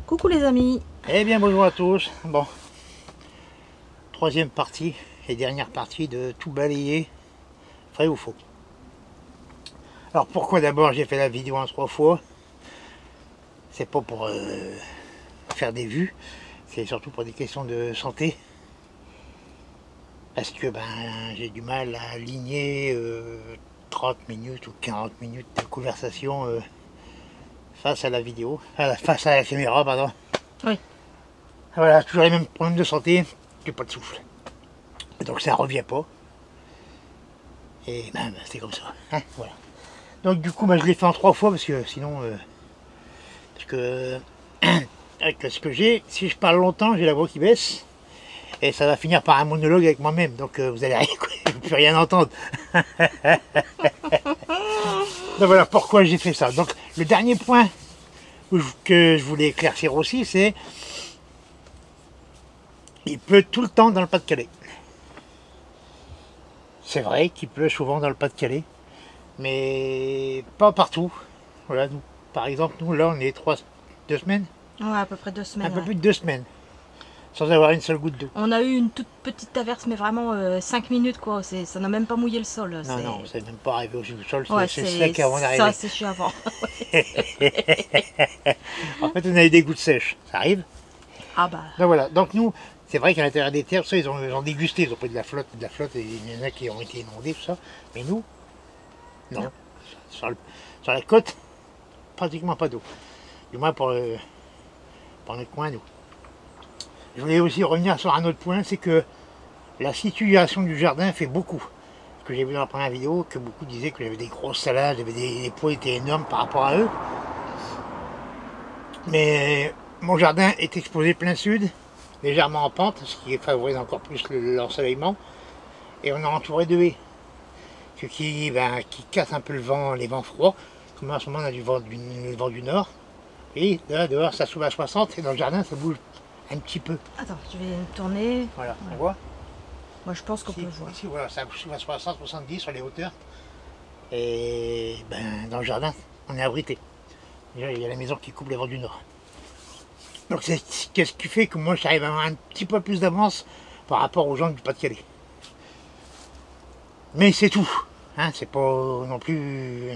Coucou les amis. Eh bien bonjour à tous. Bon, troisième partie et dernière partie de tout balayer, vrai ou faux. Alors pourquoi d'abord j'ai fait la vidéo en 3 fois? C'est pas pour faire des vues, c'est surtout pour des questions de santé. Parce que j'ai du mal à aligner 30 minutes ou 40 minutes de conversation face à la vidéo, face à la caméra, pardon. Oui. Voilà, toujours les mêmes problèmes de santé, j'ai pas de souffle. Donc ça revient pas. Et c'est comme ça. Hein, voilà. Donc du coup je l'ai fait en 3 fois parce que sinon parce que avec ce que j'ai, si je parle longtemps, j'ai la voix qui baisse. Et ça va finir par un monologue avec moi-même. Donc vous allez rien, plus rien entendre. Donc voilà pourquoi j'ai fait ça. Donc le dernier point que je voulais éclaircir aussi, c'est il pleut tout le temps dans le Pas-de-Calais. C'est vrai qu'il pleut souvent dans le Pas-de-Calais, mais pas partout. Voilà, nous, par exemple, nous là on est 2 semaines. Ouais, à peu près 2 semaines. Un peu plus de 2 semaines. Sans avoir une seule goutte d'eau. On a eu une toute petite averse, mais vraiment 5 minutes quoi. Ça n'a même pas mouillé le sol. Non, c'est même pas arrivé au sol, ouais, c'est sec avant d'arriver. Ça, c'est chiant avant. En fait, on a eu des gouttes sèches, ça arrive. Ah bah. Donc voilà, donc nous, c'est vrai qu'à l'intérieur des terres, ça, ils ont dégusté, ils ont pris de la flotte, et il y en a qui ont été inondés, tout ça. Mais nous, non. Sur la côte, pratiquement pas d'eau. Du moins pour notre coin, nous. Je voulais aussi revenir sur un autre point, c'est que la situation du jardin fait beaucoup. Ce que j'ai vu dans la première vidéo, que beaucoup disaient que j'avais des grosses salades, les pots étaient énormes par rapport à eux. Mais mon jardin est exposé plein sud, légèrement en pente, ce qui favorise encore plus l'ensoleillement. Et on est entouré de haies, ce qui casse un peu les vents froids. Comme en ce moment on a du vent du nord. Et là dehors ça s'ouvre à 60 et dans le jardin ça bouge un petit peu. Attends, je vais me tourner. Voilà, on voit. Moi je pense qu'on peut voir. Ici voilà, ça s'ouvre à 60, 70 sur les hauteurs. Et dans le jardin, on est abrité. Déjà, il y a la maison qui coupe les vents du nord. Donc c'est ce qui fait que moi j'arrive à avoir un petit peu plus d'avance par rapport aux gens du Pas-de-Calais. Mais c'est tout. Hein, c'est pas non plus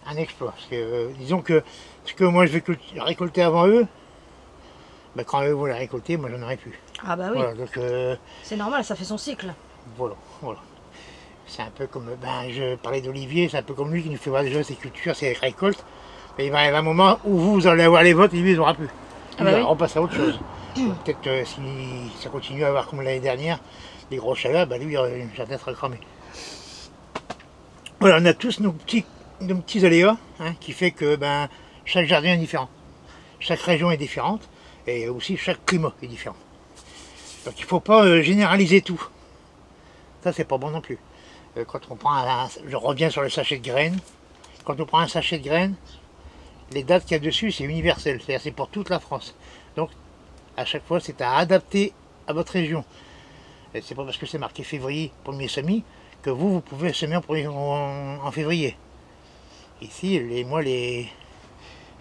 un exploit. Parce que, disons que ce que moi je vais récolter avant eux, quand eux vont les récolter, moi j'en aurai plus. Ah bah oui. Voilà, donc c'est normal, ça fait son cycle. Voilà. C'est un peu comme, je parlais d'Olivier, c'est un peu comme lui qui nous fait voir déjà ses cultures, ses récoltes. Mais il va arriver un moment où vous allez avoir les vôtres et lui il n'aura plus. Il va repasser à autre chose. Peut-être si ça continue à avoir comme l'année dernière, des gros chaleurs, lui le jardin sera cramé. Voilà, on a tous nos petits aléas, qui fait que chaque jardin est différent. Chaque région est différente et aussi chaque climat est différent. Donc il ne faut pas généraliser tout. Ça c'est pas bon non plus. Quand on prend je reviens sur le sachet de graines. Quand on prend un sachet de graines, les dates qu'il y a dessus c'est universel, c'est-à-dire c'est pour toute la France. Donc à chaque fois c'est à adapter à votre région. C'est pas parce que c'est marqué février, premier semis, que vous pouvez semer en février. Ici,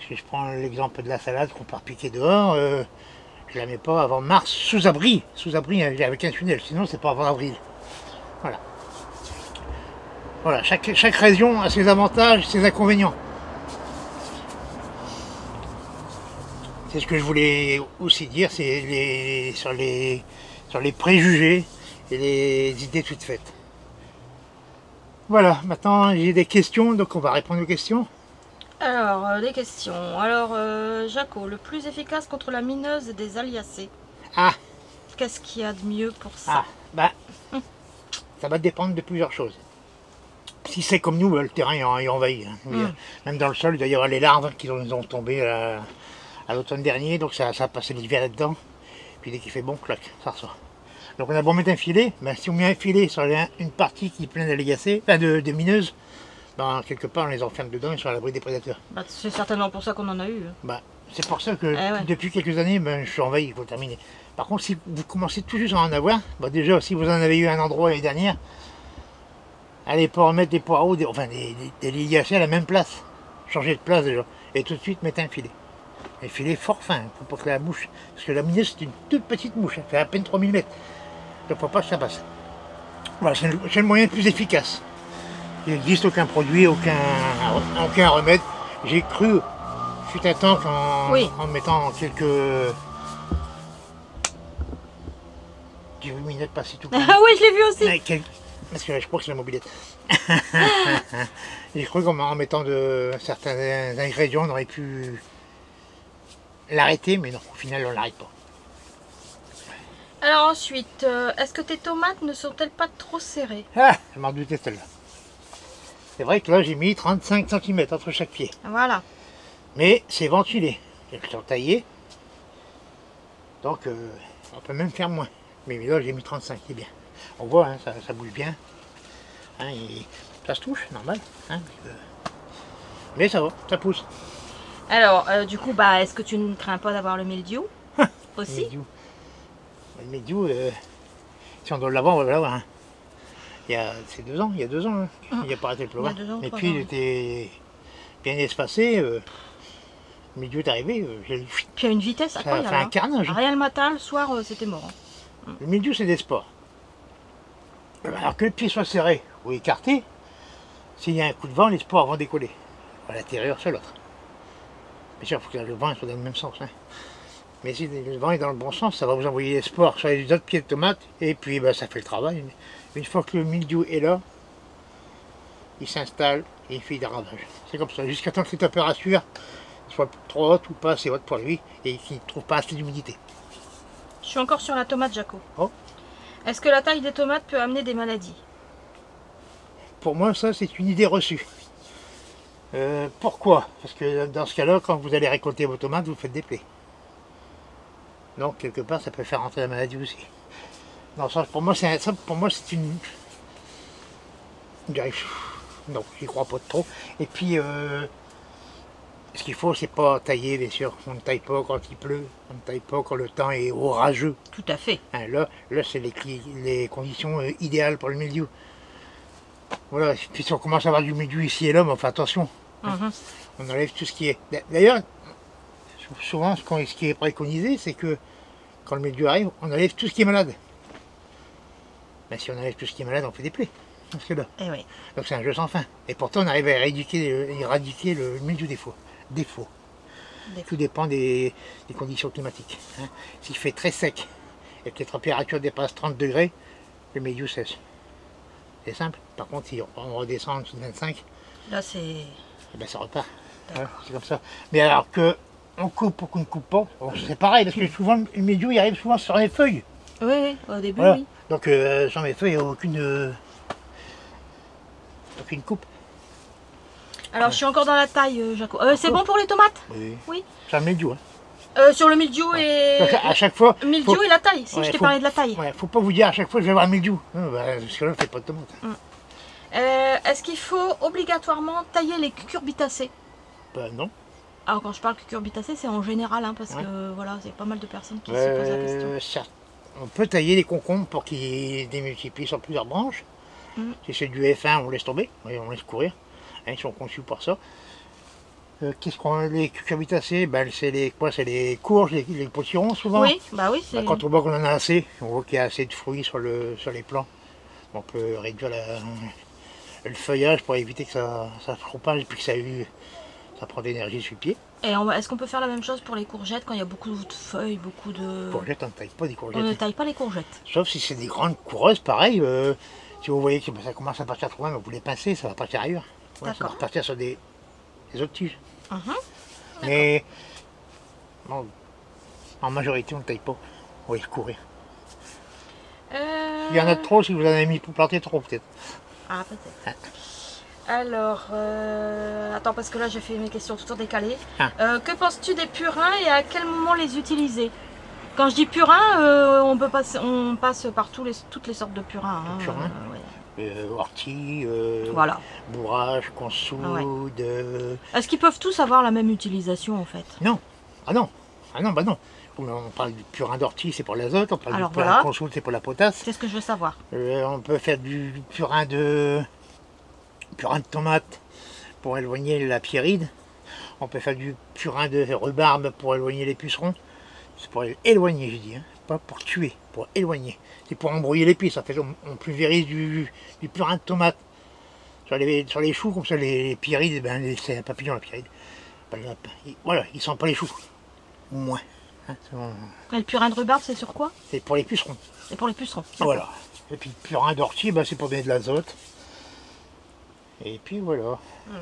si je prends l'exemple de la salade qu'on part piquer dehors, je la mets pas avant mars, sous abri avec un tunnel, sinon c'est pas avant avril. Voilà. Voilà, chaque région a ses avantages, ses inconvénients. C'est ce que je voulais aussi dire, c'est sur les préjugés et les idées toutes faites. Voilà, maintenant j'ai des questions, donc on va répondre aux questions. Alors, les questions. Alors, Jaco, le plus efficace contre la mineuse des Aliacées. Ah. Qu'est-ce qu'il y a de mieux pour ça? Ça va dépendre de plusieurs choses. Si c'est comme nous, le terrain est envahi. Même dans le sol, il doit y avoir les larves qui nous ont tombé à l'automne dernier, donc ça a passé l'hiver là-dedans. Puis dès qu'il fait bon, clac, ça ressort. Donc on a beau mettre un filet, si on met un filet sur une partie qui est pleine d'Aliacées, de mineuses, quelque part on les enferme dedans, ils sont à l'abri des prédateurs. C'est certainement pour ça qu'on en a eu. C'est pour ça que depuis quelques années, je suis envahi, il faut terminer. Par contre, si vous commencez tout juste à en avoir, déjà si vous en avez eu un endroit l'année dernière, allez pas remettre des poireaux, des liliacées à la même place. Changer de place déjà. Et tout de suite mettre un filet. Et filer fort fin, pour pas que la mouche, parce que la mineuse c'est une toute petite mouche, elle fait à peine 3 mm. Donc faut pas que ça passe. Voilà, c'est le moyen le plus efficace. Il n'existe aucun produit, aucun remède. J'ai cru, fut un temps qu'en mettant quelques minutes passer tout. Ah oui, je l'ai vu aussi. Parce que je crois que c'est la mobilette. J'ai cru qu'en mettant de certains ingrédients, on aurait pu l'arrêter, mais non, au final, on ne l'arrête pas. Alors ensuite, est-ce que tes tomates ne sont-elles pas trop serrées? Ah, je m'en doutais celle-là. C'est vrai que là, j'ai mis 35 cm entre chaque pied. Voilà. Mais c'est ventilé. Elles sont taillées. Donc, on peut même faire moins. Mais là, j'ai mis 35, c'est bien. On voit, hein, ça bouge bien. Hein, ça se touche, normal. Hein, mais ça va, ça pousse. Alors, du coup, est-ce que tu ne crains pas d'avoir le mildiou aussi? Le mildiou, si on doit l'avoir, on va l'avoir. Hein. Il y a 2 ans, hein, il n'y a pas arrêté de pleuvoir. Et puis, il était bien espacé. Le mildiou est arrivé. Puis à une vitesse incroyable. Ça fait un carnage. Rien le matin, le soir, c'était mort. Le mildiou, c'est des spores. Alors que le pied soit serré ou écarté, s'il y a un coup de vent, les spores vont décoller. À l'intérieur, sur l'autre. Bien sûr, il faut que le vent soit dans le même sens. Hein. Mais si le vent est dans le bon sens, ça va vous envoyer les spores sur les autres pieds de tomates, et puis ça fait le travail. Une fois que le mildiou est là, il s'installe et il fait des ravages. C'est comme ça, jusqu'à temps que les températures soient trop hautes ou pas assez hautes pour lui, et qu'il ne trouve pas assez d'humidité. Je suis encore sur la tomate, Jaco. Oh. Est-ce que la taille des tomates peut amener des maladies? Pour moi, ça, c'est une idée reçue. Pourquoi? Parce que dans ce cas-là, quand vous allez récolter vos tomates, vous faites des plaies. Donc, quelque part, ça peut faire rentrer la maladie aussi. Non, ça, pour moi, c'est une... Non, j'y crois pas trop. Et puis, ce qu'il faut, c'est pas tailler, bien sûr. On ne taille pas quand il pleut, on ne taille pas quand le temps est orageux. Tout à fait. Hein, là c'est les conditions idéales pour le mildiou. Voilà, puis si on commence à avoir du mildiou ici et là, mais on fait attention. On enlève tout ce qui est... D'ailleurs, souvent, ce qui est préconisé, c'est que quand le mildiou arrive, on enlève tout ce qui est malade. Mais si on enlève tout ce qui est malade, on fait des plaies. Parce que là. Et oui. Donc c'est un jeu sans fin. Et pourtant, on arrive à éradiquer le mildiou défaut. Tout dépend des conditions climatiques. Hein. S'il fait très sec et que les températures dépassent 30 degrés, le mildiou sèche. C'est simple. Par contre, si on redescend en dessous de 25, là c'est... ça repart. Voilà, c'est comme ça. Mais alors que on coupe ou qu'on ne coupe pas, c'est pareil, parce que souvent le mildiou il arrive souvent sur les feuilles. Oui, au début, voilà. oui. Donc sur mes feuilles, il n'y a aucune coupe. Alors je suis encore dans la taille, Jaco. C'est bon pour les tomates? Oui. C'est un mildiou. Hein. Sur le mildiou et... Donc, à chaque fois... Mildiou et la taille, si je t'ai parlé de la taille. Ouais, faut pas vous dire à chaque fois je vais avoir un mildiou. Parce que là, on ne fait pas de tomates. Est-ce qu'il faut obligatoirement tailler les cucurbitacées? Non. Alors quand je parle cucurbitacées, c'est en général, hein, parce que voilà, c'est pas mal de personnes qui se posent la question. Certes. On peut tailler les concombres pour qu'ils démultiplient sur plusieurs branches. Si c'est du F1, on laisse tomber, on laisse courir. Hein, ils sont conçus pour ça. Qu'est-ce qu'on a les cucurbitacées? C'est les courges, les potirons souvent. Oui, c'est... Quand on voit qu'on en a assez, on voit qu'il y a assez de fruits sur les plants. On peut réduire le feuillage pour éviter que ça propage et puis que ça prend d'énergie sur le pied. Et est-ce qu'on peut faire la même chose pour les courgettes quand il y a beaucoup de feuilles, beaucoup de... Courgettes, on ne taille pas des courgettes. On ne taille pas les courgettes. Sauf si c'est des grandes coureuses, pareil. Si vous voyez que ça commence à partir trop loin, vous les pincez, ça va partir ailleurs. Ouais, ça va repartir sur des autres tiges. Mais bon, en majorité, on ne taille pas. On va y courir. Il y en a trop si vous en avez mis pour planter trop, peut-être. Ah, peut-être. Alors, attends, parce que là j'ai fait mes questions tout décalées. Que penses-tu des purins et à quel moment les utiliser? Quand je dis purin, on passe par toutes les sortes de purins. Hein, purins, ortie, voilà. bourrage, consoude. Est-ce qu'ils peuvent tous avoir la même utilisation en fait? Non. Ah non. Non. On parle du purin d'ortie, c'est pour l'azote. On parle du purin de consoude, c'est pour la potasse. C'est ce que je veux savoir. On peut faire du purin de tomate pour éloigner la pierride. On peut faire du purin de rhubarbe pour éloigner les pucerons. C'est pour éloigner, je dis, hein. Pas pour tuer, pour éloigner. C'est pour embrouiller les pistes. En fait, on pulvérise du purin de tomate sur les choux, comme ça les pyrides, ben, c'est un papillon la pyride. Voilà, ils sentent pas les choux. Ou moins. Hein, et le purin de rhubarbe, c'est sur quoi? C'est pour les pucerons. C'est pour les pucerons. Voilà. Et puis le purin d'ortie, ben, c'est pour donner de l'azote. Et puis voilà.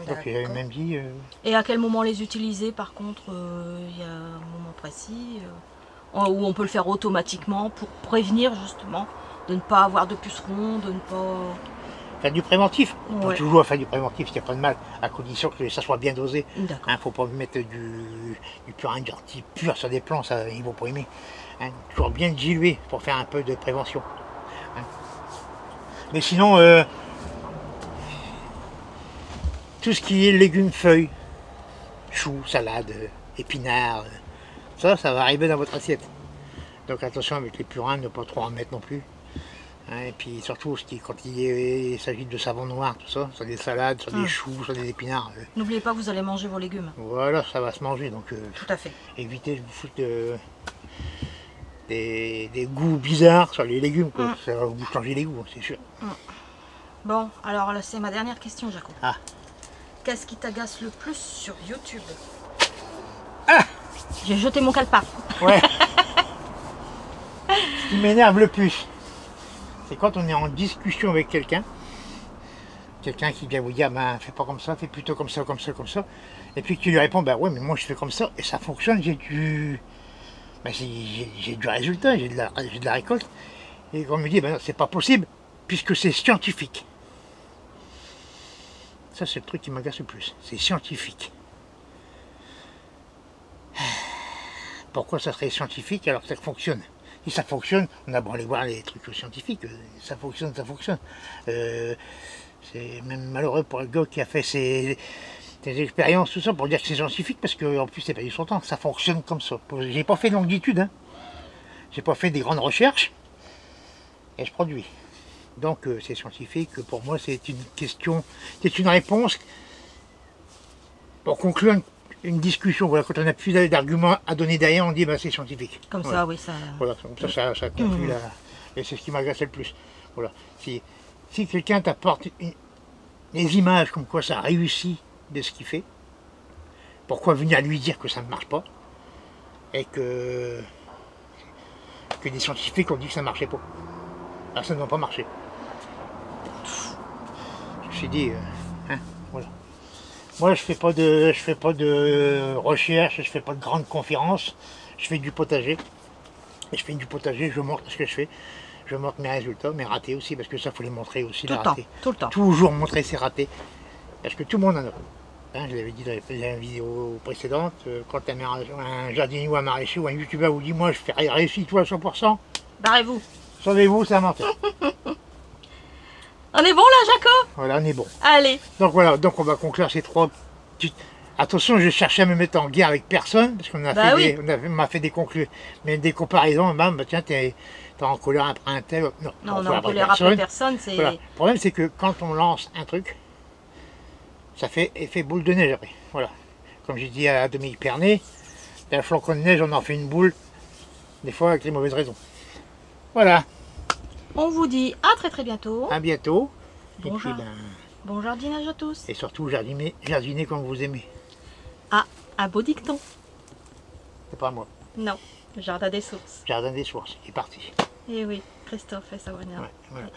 Donc il avait même dit... Et à quel moment les utiliser par contre? Il y a un moment précis où on peut le faire automatiquement pour prévenir justement de ne pas avoir de pucerons, de ne pas... Faire du préventif. On peut toujours faire du préventif, il n'y a pas de mal, à condition que ça soit bien dosé. Il ne faut pas mettre du purin d'ortie pur sur des plants, ça, ils ne vont pas aimer. Hein, toujours bien dilué pour faire un peu de prévention. Hein. Mais sinon, tout ce qui est légumes, feuilles, choux, salades, épinards, ça va arriver dans votre assiette. Donc attention avec les purins, ne pas trop en mettre non plus. Hein, et puis surtout quand il s'agit de savon noir, tout ça, sur des salades, sur des choux, sur des épinards. N'oubliez pas que vous allez manger vos légumes. Voilà, ça va se manger, donc tout à fait. Évitez de vous foutre des goûts bizarres sur les légumes, quoi. Ça va vous changer les goûts, c'est sûr. Bon, alors là c'est ma dernière question, Jaco. Ah. Qu'est-ce qui t'agace le plus sur YouTube? Ah, j'ai jeté mon calepin. Ouais. Ce qui m'énerve le plus, c'est quand on est en discussion avec quelqu'un qui vient vous dire, ben fais pas comme ça, fais plutôt comme ça, comme ça, comme ça, et puis que tu lui réponds, ben ouais, mais moi je fais comme ça, et ça fonctionne, j'ai du résultat, j'ai de la récolte, et on me dit, ben c'est pas possible, puisque c'est scientifique. Ça c'est le truc qui m'agace le plus, c'est scientifique. Pourquoi ça serait scientifique alors que ça fonctionne? Si ça fonctionne, on a beau aller voir les trucs scientifiques, ça fonctionne, ça fonctionne. C'est même malheureux pour le gars qui a fait ses expériences, tout ça, pour dire que c'est scientifique, parce qu'en plus c'est pas du son temps, ça fonctionne comme ça. J'ai pas fait de longue étude, hein. J'ai pas fait des grandes recherches, et je produis. Donc c'est scientifique, pour moi c'est une question, c'est une réponse pour conclure une discussion. Voilà, quand on n'a plus d'arguments à donner derrière, on dit bah, c'est scientifique. Comme voilà. Ça, oui, ça. Voilà, comme ça conclut la. Et c'est ce qui m'agace le plus. Voilà. Si quelqu'un t'apporte des images comme quoi ça réussit de ce qu'il fait, pourquoi venir lui dire que ça ne marche pas et que des scientifiques ont dit que ça ne marchait pas? Alors ça ne va pas marcher. Je me suis dit, voilà. Moi, je fais pas de recherche, je fais pas de grandes conférences. Je fais du potager. Et je fais du potager, je montre ce que je fais. Je montre mes résultats, mes ratés aussi, parce que ça, faut les montrer aussi, les ratés. Tout le temps. Toujours montrer ses ratés. Parce que tout le monde en a. Hein, je l'avais dit dans les vidéos précédentes, quand un jardinier ou un maraîcher ou un youtubeur vous dit, moi, je fais réussir toi à 100%. Barrez-vous. Sauvez-vous, c'est un menteur. On est bon là, Jaco? Voilà, on est bon. Allez. Donc voilà, donc on va conclure ces trois petites... Attention, je cherchais à me mettre en guerre avec personne, parce qu'on a m'a fait des comparaisons, bah tiens, t'es en colère après un tel... Non, on est en colère après personne, c'est... Voilà. Le problème, c'est que quand on lance un truc, ça fait effet boule de neige après. Voilà. Comme j'ai dit à Dominique Pernet, d'un flocon de neige, on en fait une boule, des fois avec les mauvaises raisons. Voilà. On vous dit à très bientôt. À bientôt. Bon, bon jardinage à tous. Et surtout, jardiner comme vous aimez. Ah, un beau dicton. C'est pas moi. Non, Jardin des Sources. Jardin des Sources, c'est parti. Eh oui, Christophe et Savonia. Ouais, voilà.